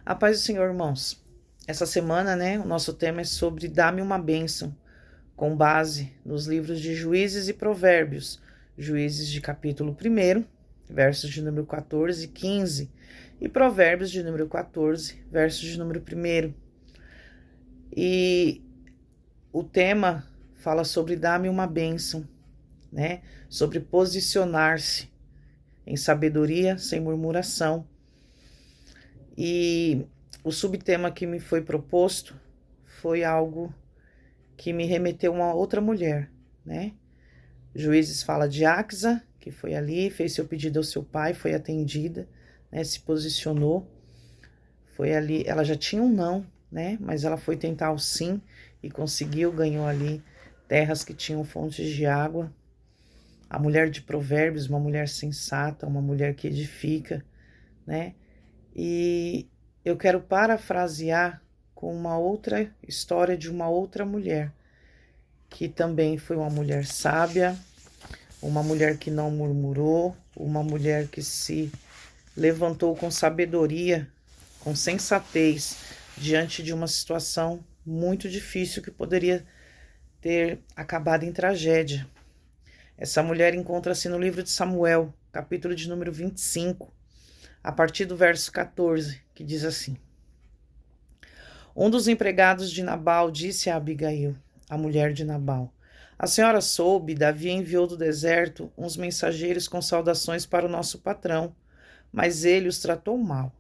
A paz do Senhor, irmãos. Essa semana, o nosso tema é sobre Dá-me uma bênção, com base nos livros de Juízes e Provérbios. Juízes de capítulo 1, versos de número 14 e 15, e Provérbios de número 14, versos de número 1. E o tema fala sobre Dá-me uma bênção, sobre posicionar-se em sabedoria, sem murmuração. E o subtema que me foi proposto foi algo que me remeteu a uma outra mulher, Juízes fala de Axa, que foi ali, fez seu pedido ao seu pai, foi atendida, se posicionou, foi ali, ela já tinha um não, mas ela foi tentar o sim e conseguiu, ganhou ali terras que tinham fontes de água. A mulher de Provérbios, uma mulher sensata, uma mulher que edifica, E eu quero parafrasear com uma outra história de uma outra mulher, que também foi uma mulher sábia, uma mulher que não murmurou, uma mulher que se levantou com sabedoria, com sensatez, diante de uma situação muito difícil que poderia ter acabado em tragédia. Essa mulher encontra-se no livro de Samuel, capítulo de número 25, a partir do verso 14, que diz assim: Um dos empregados de Nabal disse a Abigail, a mulher de Nabal: A senhora soube, Davi enviou do deserto uns mensageiros com saudações para o nosso patrão, mas ele os tratou mal.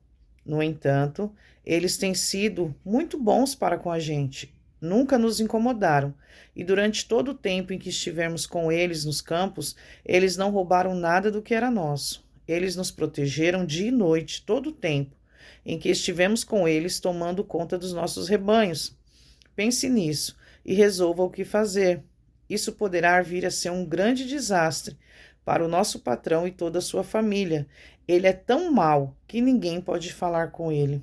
No entanto, eles têm sido muito bons para com a gente, nunca nos incomodaram, e durante todo o tempo em que estivemos com eles nos campos, eles não roubaram nada do que era nosso. Eles nos protegeram dia e noite, todo o tempo em que estivemos com eles tomando conta dos nossos rebanhos. Pense nisso e resolva o que fazer. Isso poderá vir a ser um grande desastre para o nosso patrão e toda a sua família. Ele é tão mau que ninguém pode falar com ele.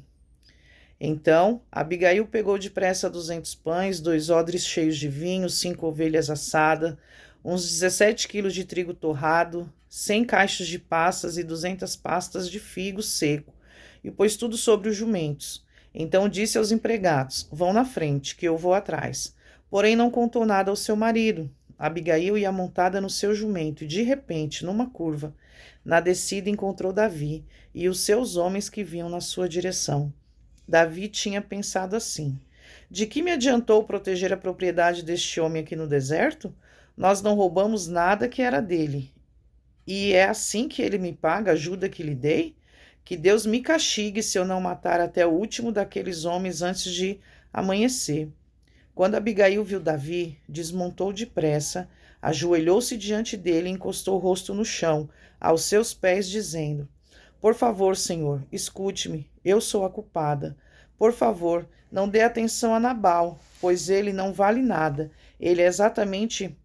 Então, Abigail pegou depressa 200 pães, 2 odres cheios de vinho, 5 ovelhas assadas, uns 17 quilos de trigo torrado, 100 caixas de passas e 200 pastas de figo seco, e pôs tudo sobre os jumentos. Então disse aos empregados: Vão na frente, que eu vou atrás. Porém não contou nada ao seu marido. Abigail ia montada no seu jumento, e de repente, numa curva, na descida encontrou Davi e os seus homens que vinham na sua direção. Davi tinha pensado assim: De que me adiantou proteger a propriedade deste homem aqui no deserto? Nós não roubamos nada que era dele. E é assim que ele me paga a ajuda que lhe dei? Que Deus me castigue se eu não matar até o último daqueles homens antes de amanhecer. Quando Abigail viu Davi, desmontou depressa, ajoelhou-se diante dele e encostou o rosto no chão, aos seus pés, dizendo: Por favor, Senhor, escute-me, eu sou a culpada. Por favor, não dê atenção a Nabal, pois ele não vale nada. Ele é exatamente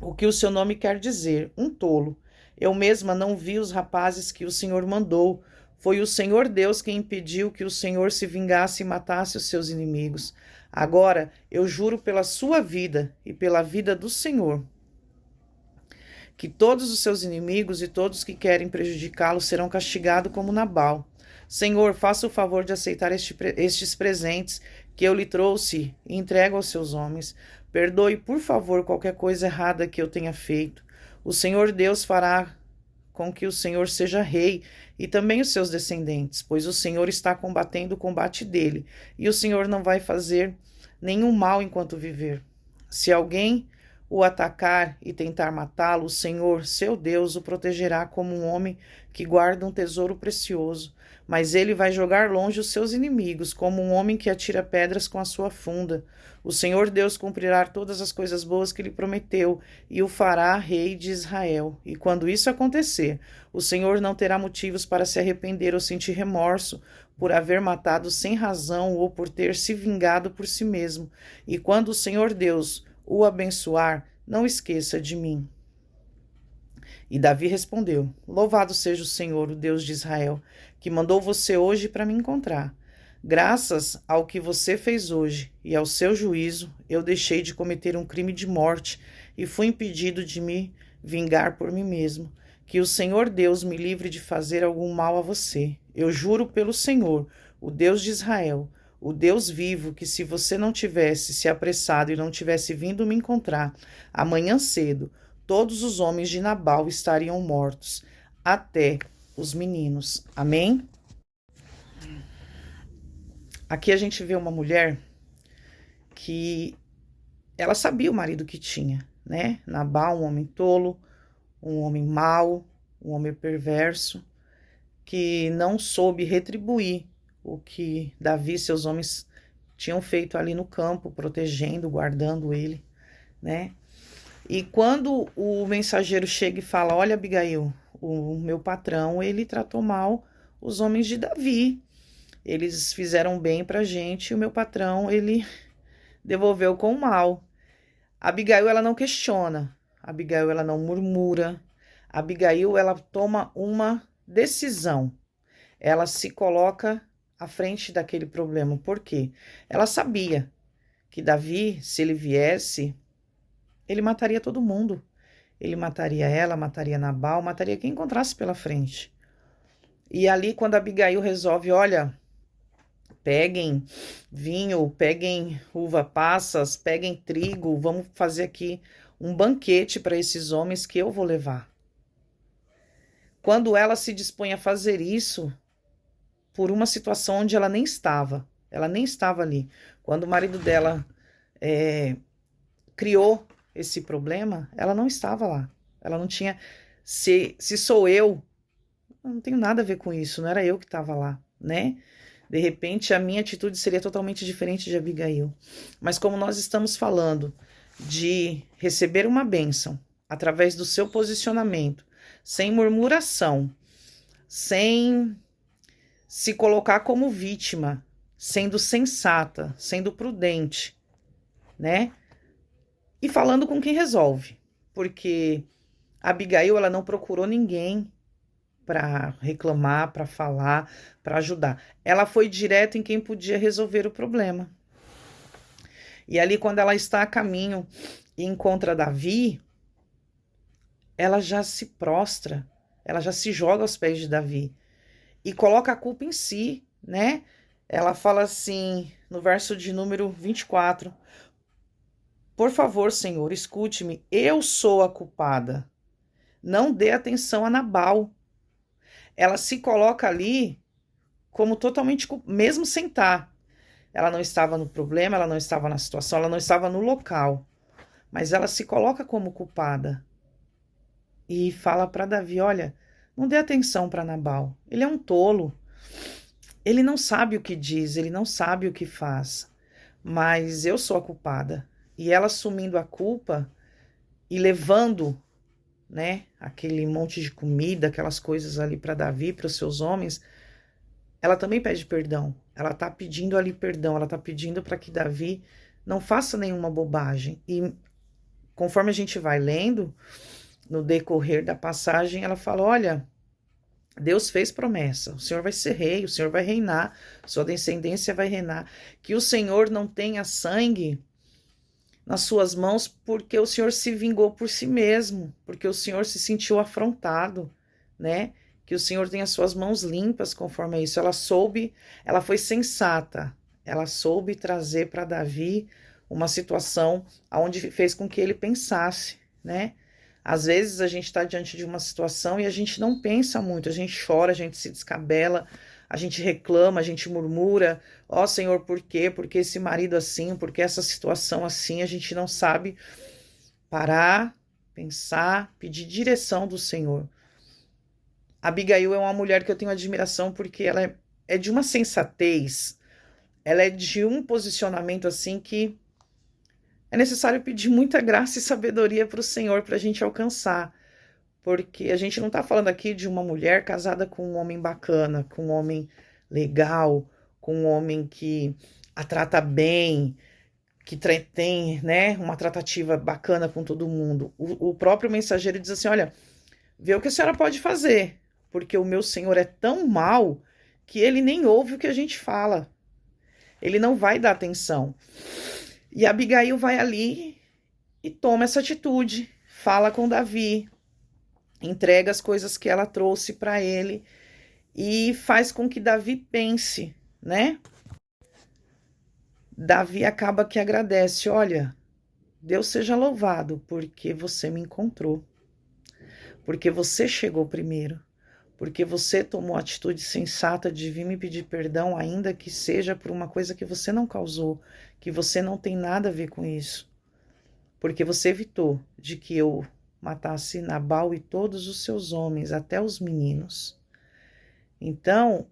o que o seu nome quer dizer, um tolo. Eu mesma não vi os rapazes que o Senhor mandou. Foi o Senhor Deus quem impediu que o Senhor se vingasse e matasse os seus inimigos. Agora eu juro pela sua vida e pela vida do Senhor, que todos os seus inimigos e todos que querem prejudicá-lo serão castigados como Nabal. Senhor, faça o favor de aceitar estes presentes que eu lhe trouxe e entrego aos seus homens. Perdoe, por favor, qualquer coisa errada que eu tenha feito. O Senhor Deus fará com que o Senhor seja rei e também os seus descendentes, pois o Senhor está combatendo o combate dele, e o Senhor não vai fazer nenhum mal enquanto viver. Se alguém o atacar e tentar matá-lo, o Senhor, seu Deus, o protegerá como um homem que guarda um tesouro precioso, mas ele vai jogar longe os seus inimigos, como um homem que atira pedras com a sua funda. O Senhor Deus cumprirá todas as coisas boas que lhe prometeu e o fará rei de Israel. E quando isso acontecer, o Senhor não terá motivos para se arrepender ou sentir remorso por haver matado sem razão ou por ter se vingado por si mesmo. E quando o Senhor Deus o abençoar, não esqueça de mim. E Davi respondeu: Louvado seja o Senhor, o Deus de Israel, que mandou você hoje para me encontrar. Graças ao que você fez hoje e ao seu juízo, eu deixei de cometer um crime de morte e fui impedido de me vingar por mim mesmo. Que o Senhor Deus me livre de fazer algum mal a você. Eu juro pelo Senhor, o Deus de Israel, o Deus vivo, que se você não tivesse se apressado e não tivesse vindo me encontrar amanhã cedo, todos os homens de Nabal estariam mortos, até os meninos. Amém? Aqui a gente vê uma mulher que ela sabia o marido que tinha, né? Nabal, um homem tolo, um homem mau, um homem perverso, que não soube retribuir o que Davi e seus homens tinham feito ali no campo, protegendo, guardando ele, né? E quando o mensageiro chega e fala: olha, Abigail, o meu patrão, ele tratou mal os homens de Davi. Eles fizeram bem pra gente e o meu patrão, ele devolveu com mal. Abigail, ela não questiona. Abigail, ela não murmura. Abigail, ela toma uma decisão. Ela se coloca à frente daquele problema. Por quê? Ela sabia que Davi, se ele viesse, ele mataria todo mundo. Ele mataria ela, mataria Nabal, mataria quem encontrasse pela frente. E ali, quando Abigail resolve, olha, peguem vinho, peguem uva passas, peguem trigo, vamos fazer aqui um banquete para esses homens que eu vou levar. Quando ela se dispõe a fazer isso, por uma situação onde ela nem estava ali. Quando o marido dela criou esse problema, ela não estava lá. Ela não tinha. Se sou eu não tenho nada a ver com isso, não era eu que estava lá, né? De repente, a minha atitude seria totalmente diferente de Abigail. Mas como nós estamos falando de receber uma bênção através do seu posicionamento, sem murmuração, sem se colocar como vítima, sendo sensata, sendo prudente, né? E falando com quem resolve. Porque Abigail, ela não procurou ninguém para reclamar, para falar, para ajudar. Ela foi direto em quem podia resolver o problema. E ali, quando ela está a caminho e encontra Davi, ela já se prostra, ela já se joga aos pés de Davi e coloca a culpa em si, né? Ela fala assim, no verso de número 24: por favor, Senhor, escute-me, eu sou a culpada. Não dê atenção a Nabal. Ela se coloca ali como totalmente, mesmo sem estar. Ela não estava no problema, ela não estava na situação, ela não estava no local. Mas ela se coloca como culpada. E fala para Davi: olha, não dê atenção para Nabal. Ele é um tolo. Ele não sabe o que diz, ele não sabe o que faz. Mas eu sou a culpada. E ela assumindo a culpa e levando, né, aquele monte de comida, aquelas coisas ali para Davi, para os seus homens, ela também pede perdão. Ela está pedindo ali perdão, ela está pedindo para que Davi não faça nenhuma bobagem. E conforme a gente vai lendo, no decorrer da passagem, ela fala: olha, Deus fez promessa, o Senhor vai ser rei, o Senhor vai reinar, sua descendência vai reinar, que o Senhor não tenha sangue nas suas mãos, porque o Senhor se vingou por si mesmo, porque o Senhor se sentiu afrontado, né? Que o Senhor tenha suas mãos limpas conforme isso. Ela foi sensata, ela soube trazer para Davi uma situação onde fez com que ele pensasse, né? Às vezes a gente está diante de uma situação e a gente não pensa muito, a gente chora, a gente se descabela, a gente reclama, a gente murmura: ó Senhor, por quê? Por que esse marido assim? Por que essa situação assim? A gente não sabe parar, pensar, pedir direção do Senhor. Abigail é uma mulher que eu tenho admiração porque ela é de uma sensatez, ela é de um posicionamento assim que é necessário pedir muita graça e sabedoria para o Senhor para a gente alcançar. Porque a gente não está falando aqui de uma mulher casada com um homem bacana, com um homem legal, com um homem que a trata bem, que tem, né, uma tratativa bacana com todo mundo. O próprio mensageiro diz assim: olha, vê o que a senhora pode fazer, porque o meu senhor é tão mau que ele nem ouve o que a gente fala. Ele não vai dar atenção. E Abigail vai ali e toma essa atitude, fala com Davi, entrega as coisas que ela trouxe para ele e faz com que Davi pense, né? Davi acaba que agradece, olha, Deus seja louvado, porque você me encontrou, porque você chegou primeiro, porque você tomou a atitude sensata de vir me pedir perdão, ainda que seja por uma coisa que você não causou, que você não tem nada a ver com isso, porque você evitou de que eu matasse Nabal e todos os seus homens, até os meninos. Então,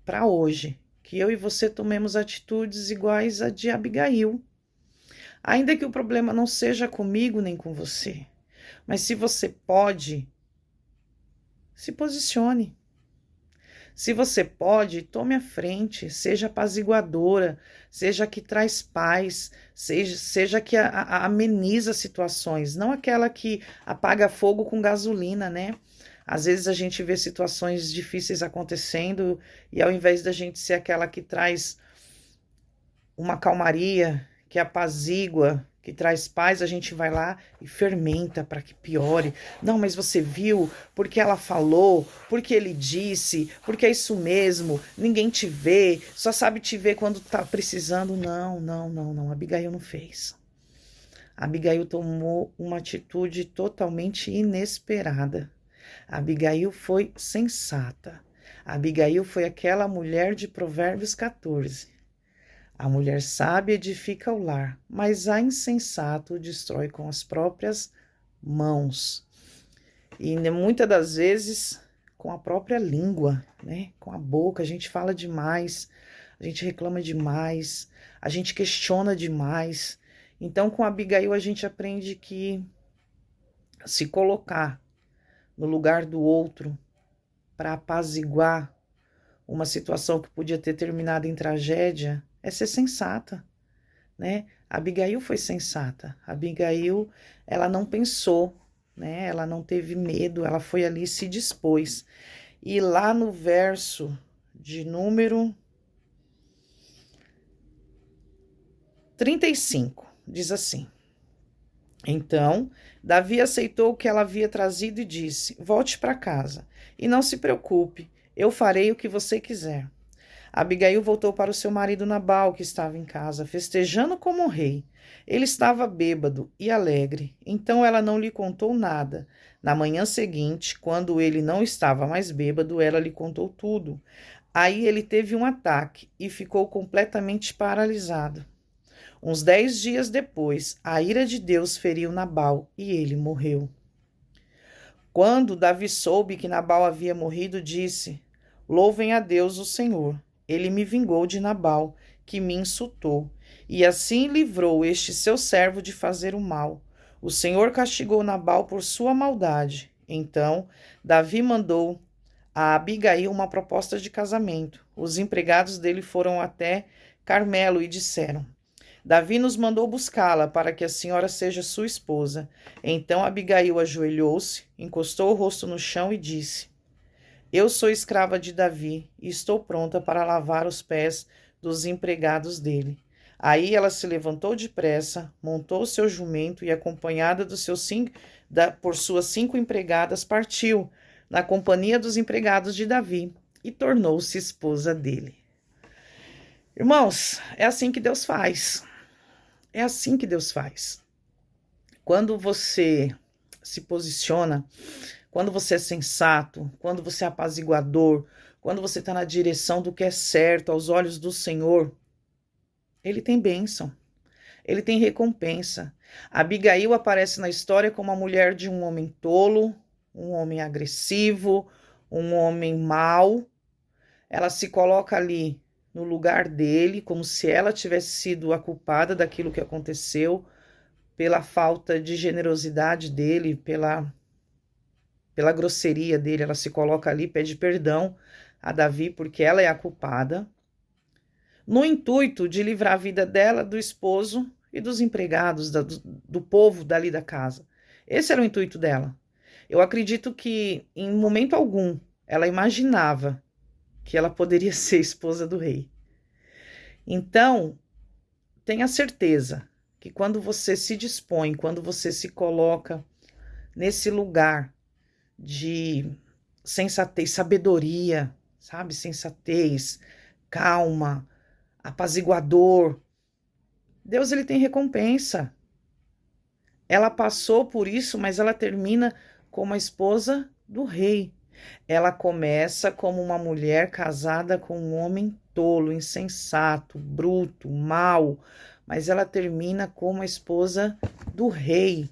para hoje, que eu e você tomemos atitudes iguais a de Abigail, ainda que o problema não seja comigo nem com você, mas se você pode, se posicione. Se você pode, tome a frente, seja apaziguadora, seja a que traz paz, seja a que ameniza situações, não aquela que apaga fogo com gasolina, né? Às vezes a gente vê situações difíceis acontecendo e ao invés da gente ser aquela que traz uma calmaria, que apazigua, que traz paz, a gente vai lá e fermenta para que piore. Não, mas você viu, porque ela falou, porque ele disse, porque é isso mesmo, ninguém te vê, só sabe te ver quando tá precisando. Não, não, não, não, Abigail não fez. Abigail tomou uma atitude totalmente inesperada. Abigail foi sensata. Abigail foi aquela mulher de Provérbios 14. A mulher sábia edifica o lar, mas a insensato destrói com as próprias mãos. E muitas das vezes com a própria língua, né? Com a boca, a gente fala demais, a gente reclama demais, a gente questiona demais. Então, com Abigail, a gente aprende que se colocar no lugar do outro para apaziguar uma situação que podia ter terminado em tragédia é ser sensata, né? Abigail foi sensata. Abigail, ela não pensou, né? Ela não teve medo, ela foi ali e se dispôs. E lá no verso de número 35, diz assim: Então, Davi aceitou o que ela havia trazido e disse: Volte para casa e não se preocupe, eu farei o que você quiser. Abigail voltou para o seu marido Nabal, que estava em casa, festejando como um rei. Ele estava bêbado e alegre, então ela não lhe contou nada. Na manhã seguinte, quando ele não estava mais bêbado, ela lhe contou tudo. Aí ele teve um ataque e ficou completamente paralisado. Uns 10 dias depois, a ira de Deus feriu Nabal e ele morreu. Quando Davi soube que Nabal havia morrido, disse: Louvem a Deus o Senhor. Ele me vingou de Nabal, que me insultou, e assim livrou este seu servo de fazer o mal. O Senhor castigou Nabal por sua maldade. Então, Davi mandou a Abigail uma proposta de casamento. Os empregados dele foram até Carmelo e disseram: Davi nos mandou buscá-la para que a senhora seja sua esposa. Então Abigail ajoelhou-se, encostou o rosto no chão e disse: Eu sou escrava de Davi e estou pronta para lavar os pés dos empregados dele. Aí ela se levantou depressa, montou seu jumento e, acompanhada por suas 5 empregadas, partiu na companhia dos empregados de Davi e tornou-se esposa dele. Irmãos, é assim que Deus faz. É assim que Deus faz. Quando você se posiciona, quando você é sensato, quando você é apaziguador, quando você está na direção do que é certo aos olhos do Senhor, Ele tem bênção, Ele tem recompensa. Abigail aparece na história como a mulher de um homem tolo, um homem agressivo, um homem mau. Ela se coloca ali no lugar dele, como se ela tivesse sido a culpada daquilo que aconteceu, pela falta de generosidade dele, pela grosseria dele. Ela se coloca ali, pede perdão a Davi, porque ela é a culpada, no intuito de livrar a vida dela, do esposo e dos empregados, do povo dali da casa. Esse era o intuito dela. Eu acredito que, em momento algum, ela imaginava que ela poderia ser esposa do rei. Então, tenha certeza que quando você se dispõe, quando você se coloca nesse lugar de sensatez, sabedoria, sabe? Sensatez, calma, apaziguador. Deus, ele tem recompensa. Ela passou por isso, mas ela termina como a esposa do rei. Ela começa como uma mulher casada com um homem tolo, insensato, bruto, mau, mas ela termina como a esposa do rei.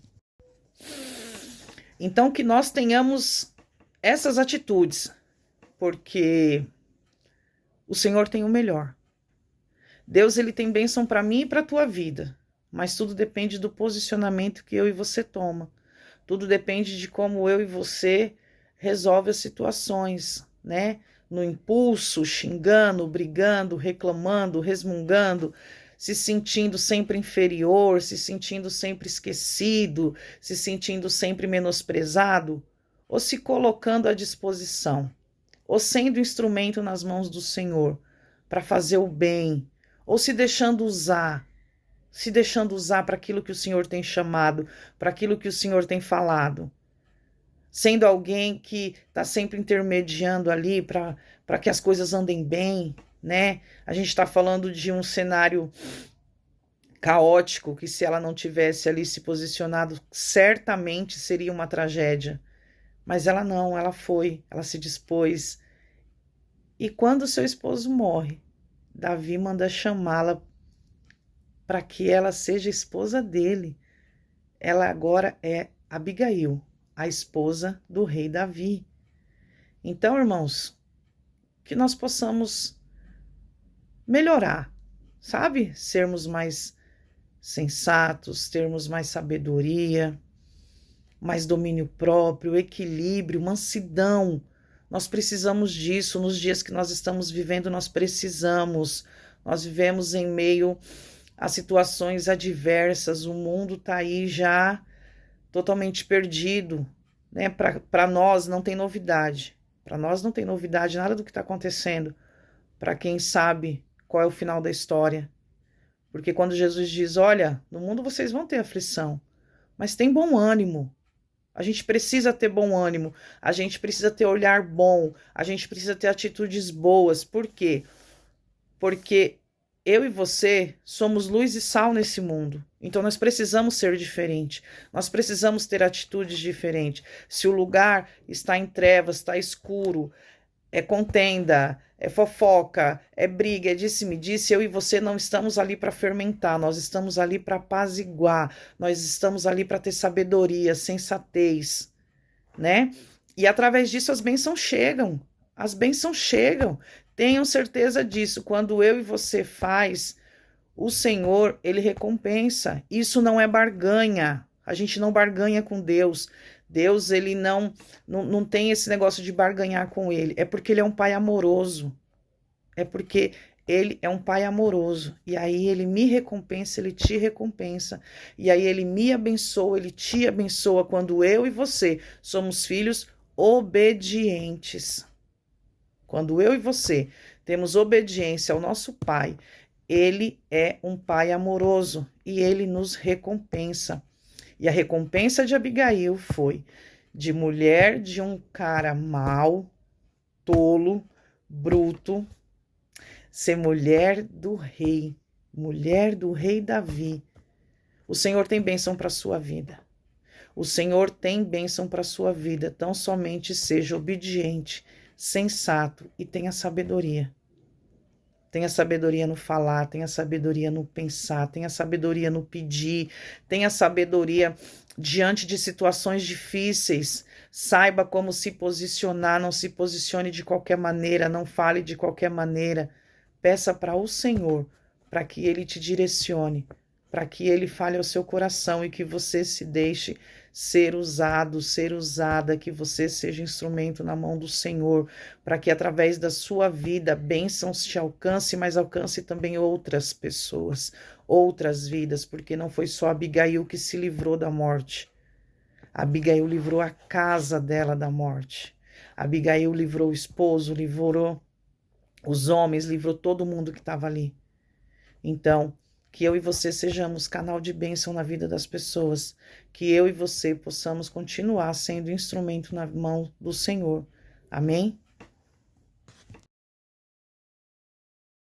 Então, que nós tenhamos essas atitudes, porque o Senhor tem o melhor. Deus, ele tem bênção para mim e para a tua vida, mas tudo depende do posicionamento que eu e você toma. Tudo depende de como eu e você resolve as situações, né? No impulso, xingando, brigando, reclamando, resmungando, se sentindo sempre inferior, se sentindo sempre esquecido, se sentindo sempre menosprezado, ou se colocando à disposição, ou sendo instrumento nas mãos do Senhor para fazer o bem, ou se deixando usar para aquilo que o Senhor tem chamado, para aquilo que o Senhor tem falado. Sendo alguém que está sempre intermediando ali para que as coisas andem bem, né? A gente está falando de um cenário caótico, que se ela não tivesse ali se posicionado, certamente seria uma tragédia. Mas ela não, ela se dispôs. E quando seu esposo morre, Davi manda chamá-la para que ela seja esposa dele. Ela agora é Abigail, a esposa do rei Davi. Então, irmãos, que nós possamos melhorar, sabe? Sermos mais sensatos, termos mais sabedoria, mais domínio próprio, equilíbrio, mansidão. Nós precisamos disso nos dias que nós estamos vivendo, nós precisamos. Nós vivemos em meio a situações adversas, o mundo está aí já totalmente perdido, né? Para nós não tem novidade. Para nós não tem novidade nada do que está acontecendo. Para quem sabe qual é o final da história. Porque quando Jesus diz, olha, no mundo vocês vão ter aflição, mas tem bom ânimo. A gente precisa ter bom ânimo, a gente precisa ter olhar bom, a gente precisa ter atitudes boas. Por quê? Porque eu e você somos luz e sal nesse mundo. Então nós precisamos ser diferentes. Nós precisamos ter atitudes diferentes. Se o lugar está em trevas, está escuro, é contenda, é fofoca, é briga, é disse-me-disse, eu e você não estamos ali para fermentar, nós estamos ali para apaziguar, nós estamos ali para ter sabedoria, sensatez, né? E através disso as bênçãos chegam. As bênçãos chegam. Tenham certeza disso. Quando eu e você faz, o Senhor, ele recompensa. Isso não é barganha. A gente não barganha com Deus. Deus, ele não tem esse negócio de barganhar com ele. É porque ele é um pai amoroso. É porque ele é um pai amoroso. E aí ele me recompensa, ele te recompensa. E aí ele me abençoa, ele te abençoa quando eu e você somos filhos obedientes. Quando eu e você temos obediência ao nosso pai, ele é um pai amoroso e ele nos recompensa. E a recompensa de Abigail foi de mulher de um cara mau, tolo, bruto, ser mulher do rei Davi. O Senhor tem bênção para a sua vida. O Senhor tem bênção para a sua vida. Tão somente seja obediente, sensato e tenha sabedoria. Tenha sabedoria no falar, tenha sabedoria no pensar, tenha sabedoria no pedir, tenha sabedoria diante de situações difíceis. Saiba como se posicionar, não se posicione de qualquer maneira, não fale de qualquer maneira. Peça para o Senhor, para que Ele te direcione, para que Ele fale ao seu coração e que você se deixe ser usado, ser usada, que você seja instrumento na mão do Senhor, para que através da sua vida bênçãos te alcance, mas alcance também outras pessoas, outras vidas, porque não foi só Abigail que se livrou da morte. Abigail livrou a casa dela da morte. Abigail livrou o esposo, livrou os homens, livrou todo mundo que estava ali. Então, que eu e você sejamos canal de bênção na vida das pessoas, que eu e você possamos continuar sendo instrumento na mão do Senhor. Amém?